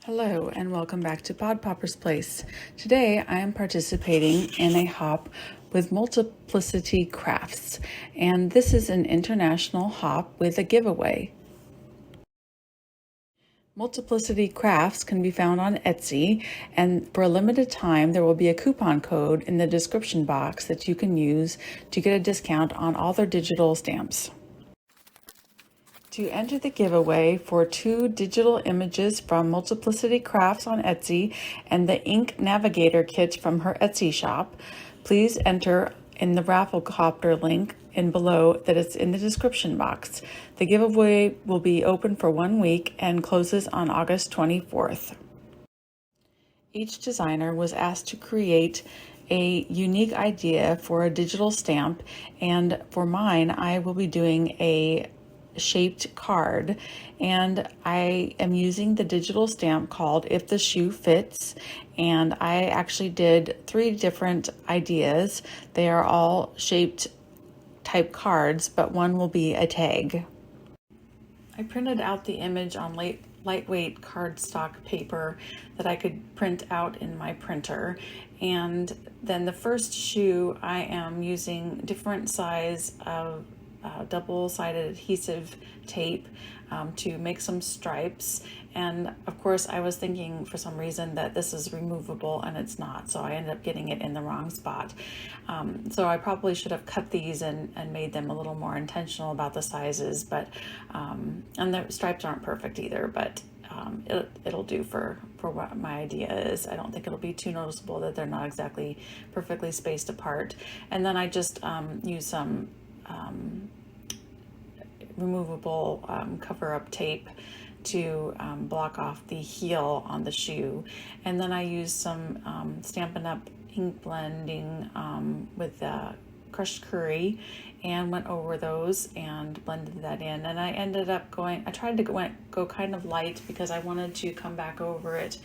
Hello and welcome back to Pod Popper's Place. Today I am participating in a hop with Multiplicity Crafts, and this is an international hop with a giveaway. Multiplicity Crafts can be found on Etsy, and for a limited time there will be a coupon code in the description box that you can use to get a discount on all their digital stamps. To enter the giveaway for 2 digital images from Multiplicity Crafts on Etsy and the ink Navigator kit from her Etsy shop, please enter in the Rafflecopter link in below that is in the description box. The giveaway will be open for 1 week and closes on August 24th. Each designer was asked to create a unique idea for a digital stamp, and for mine I will be doing a shaped card, and I am using the digital stamp called If the Shoe Fits, and I actually did 3 different ideas. They are all shaped type cards, but one will be a tag. I printed out the image on lightweight cardstock paper that I could print out in my printer, and then the first shoe I am using different size of double-sided adhesive tape to make some stripes, and of course I was thinking for some reason that this is removable and it's not, so I ended up getting it in the wrong spot. So I probably should have cut these and made them a little more intentional about the sizes, but and the stripes aren't perfect either, but it'll do for what my idea is. I don't think it'll be too noticeable that they're not exactly perfectly spaced apart. And then I just use some removable cover-up tape to block off the heel on the shoe, and then I use some Stampin' Up! Ink blending with crushed curry and went over those and blended that in, and I ended up I tried to go kind of light because I wanted to come back over it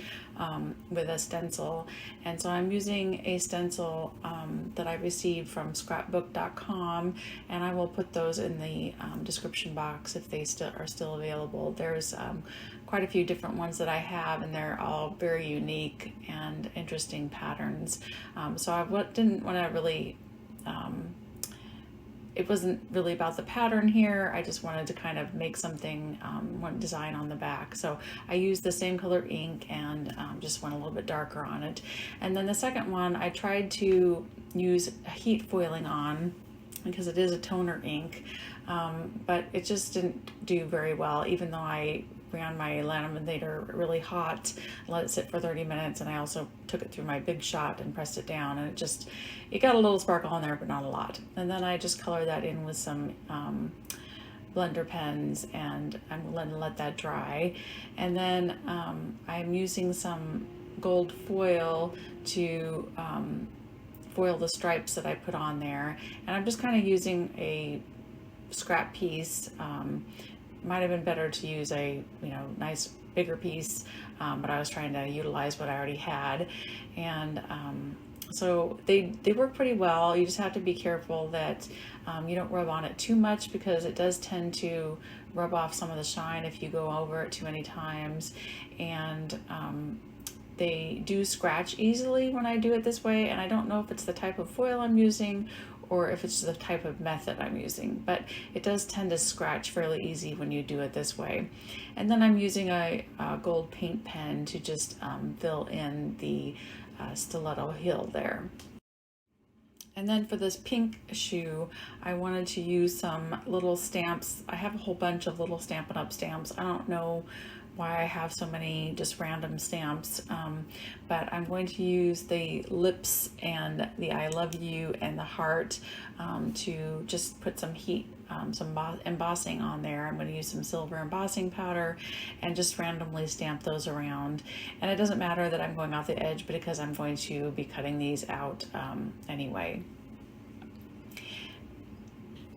with a stencil, and so I'm using a stencil that I received from scrapbook.com, and I will put those in the description box if they are still available. There's quite a few different ones that I have, and they're all very unique and interesting patterns, so I didn't want to really it wasn't really about the pattern here. I just wanted to kind of make something, one design on the back. So I used the same color ink and just went a little bit darker on it. And then the second one, I tried to use heat foiling on because it is a toner ink, but it just didn't do very well, even though I ran my laminator really hot, let it sit for 30 minutes, and I also took it through my Big Shot and pressed it down, and it got a little sparkle on there, but not a lot. And then I just colored that in with some blender pens, and I'm going to let that dry. And then I'm using some gold foil to foil the stripes that I put on there, and I'm just kind of using a scrap piece. Might have been better to use a nice bigger piece, but I was trying to utilize what I already had, and so they work pretty well. You just have to be careful that you don't rub on it too much, because it does tend to rub off some of the shine if you go over it too many times, and they do scratch easily when I do it this way, and I don't know if it's the type of foil I'm using or if it's the type of method I'm using, but it does tend to scratch fairly easy when you do it this way. And then I'm using a gold paint pen to just fill in the stiletto heel there. And then for this pink shoe, I wanted to use some little stamps. I have a whole bunch of little Stampin' Up! Stamps. I don't know why I have so many just random stamps, but I'm going to use the lips and the I love you and the heart to just put some some embossing on there. I'm going to use some silver embossing powder and just randomly stamp those around. And it doesn't matter that I'm going off the edge, but because I'm going to be cutting these out anyway.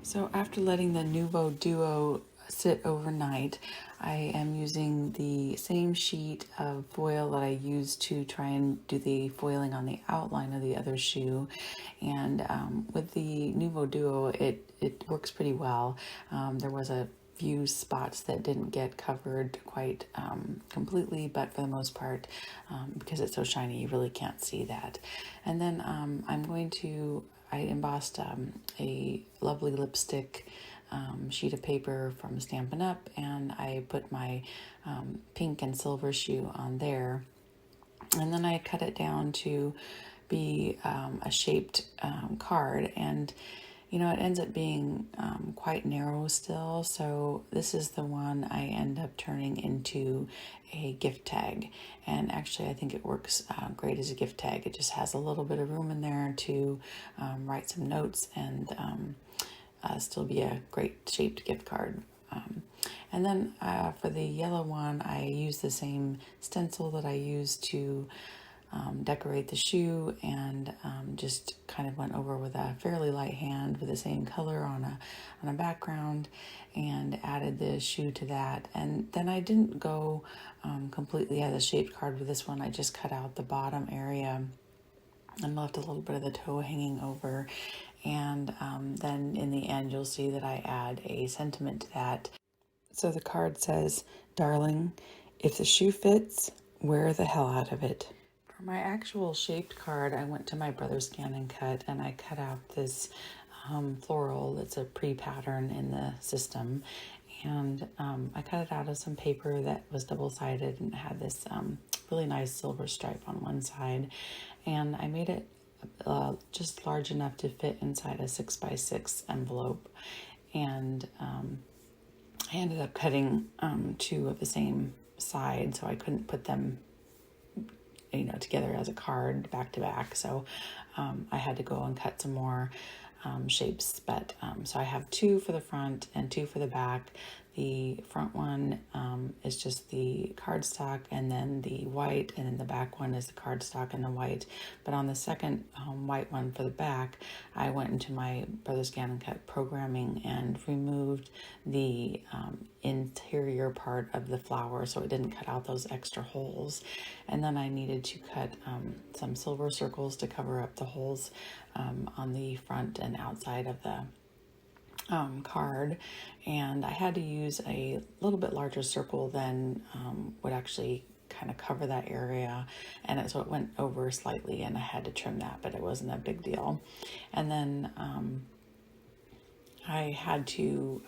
So after letting the Nouveau Duo sit overnight, I am using the same sheet of foil that I used to try and do the foiling on the outline of the other shoe, and with the Nouveau Duo it works pretty well. There was a few spots that didn't get covered quite completely, but for the most part, because it's so shiny, you really can't see that. And then I embossed a lovely lipstick sheet of paper from Stampin' Up, and I put my pink and silver shoe on there. And then I cut it down to be a shaped card, and it ends up being quite narrow still. So this is the one I end up turning into a gift tag. And actually, I think it works great as a gift tag. It just has a little bit of room in there to write some notes and still be a great shaped gift card. And then for the yellow one, I used the same stencil that I used to decorate the shoe, and just kind of went over with a fairly light hand with the same color on a background, and added the shoe to that. And then I didn't go completely as a shaped card with this one. I just cut out the bottom area and left a little bit of the toe hanging over. And then in the end, you'll see that I add a sentiment to that. So the card says, "Darling, if the shoe fits, wear the hell out of it." For my actual shaped card, I went to my brother's Scan and Cut, and I cut out this floral that's a pre-pattern in the system. And I cut it out of some paper that was double-sided and had this really nice silver stripe on one side. And I made it just large enough to fit inside a 6x6 envelope. And I ended up cutting two of the same side, so I couldn't put them together as a card back to back. So I had to go and cut some more shapes, but so I have two for the front and two for the back. The front one is just the cardstock and then the white, and then the back one is the cardstock and the white. But on the second white one for the back, I went into my Brother's Scan and Cut programming and removed the interior part of the flower, so it didn't cut out those extra holes. And then I needed to cut some silver circles to cover up the holes on the front and outside of the card, and I had to use a little bit larger circle than would actually kind of cover that area, and so it went over slightly, and I had to trim that, but it wasn't a big deal. And then I had to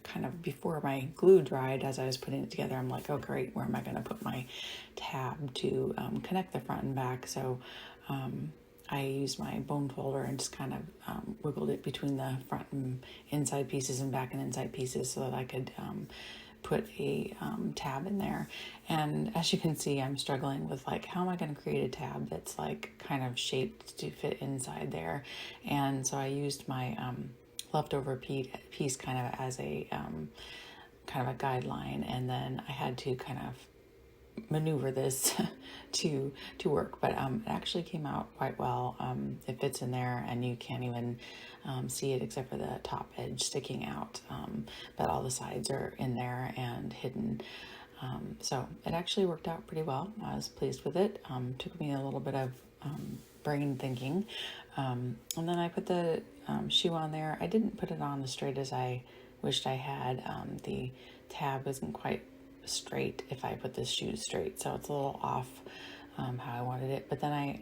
kind of, before my glue dried, as I was putting it together, I'm like, oh great, where am I going to put my tab to connect the front and back? So I used my bone folder and just kind of wiggled it between the front and inside pieces and back and inside pieces so that I could put a tab in there. And as you can see, I'm struggling with like, how am I going to create a tab that's like kind of shaped to fit inside there? And so I used my leftover piece kind of as a kind of a guideline, and then I had to kind of maneuver this to work, but it actually came out quite well. It fits in there, and you can't even see it except for the top edge sticking out, but all the sides are in there and hidden. So it actually worked out pretty well. I was pleased with it. Took me a little bit of brain thinking, and then I put the shoe on there. I didn't put it on as straight as I wished I had. The tab wasn't quite straight if I put this shoe straight, so it's a little off how I wanted it. But then I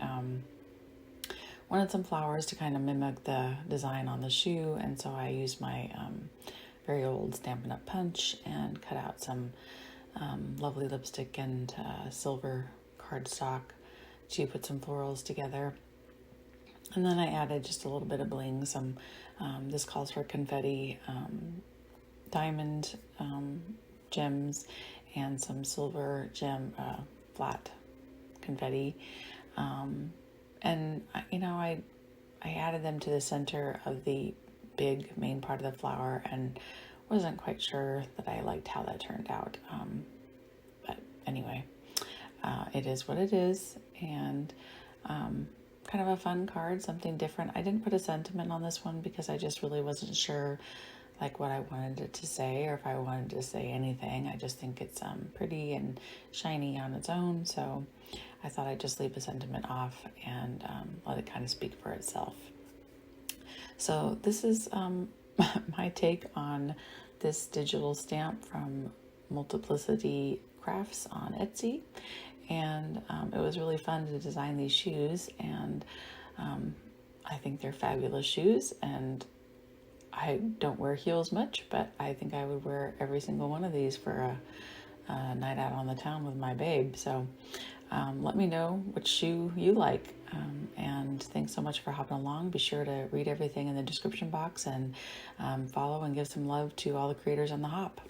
wanted some flowers to kind of mimic the design on the shoe, and so I used my very old Stampin' Up punch and cut out some lovely lipstick and silver cardstock to put some florals together. And then I added just a little bit of bling. Some this calls for confetti, diamond gems, and some silver gem flat confetti. And I added them to the center of the big main part of the flower, and wasn't quite sure that I liked how that turned out. But anyway, it is what it is, and kind of a fun card, something different. I didn't put a sentiment on this one because I just really wasn't sure like what I wanted it to say, or if I wanted to say anything. I just think it's pretty and shiny on its own, so I thought I'd just leave a sentiment off and let it kind of speak for itself. So this is my take on this digital stamp from Multiplicity Crafts on Etsy, and it was really fun to design these shoes, and I think they're fabulous shoes, and I don't wear heels much, but I think I would wear every single one of these for a night out on the town with my babe. So let me know which shoe you like, and thanks so much for hopping along. Be sure to read everything in the description box, and follow and give some love to all the creators on the Hop.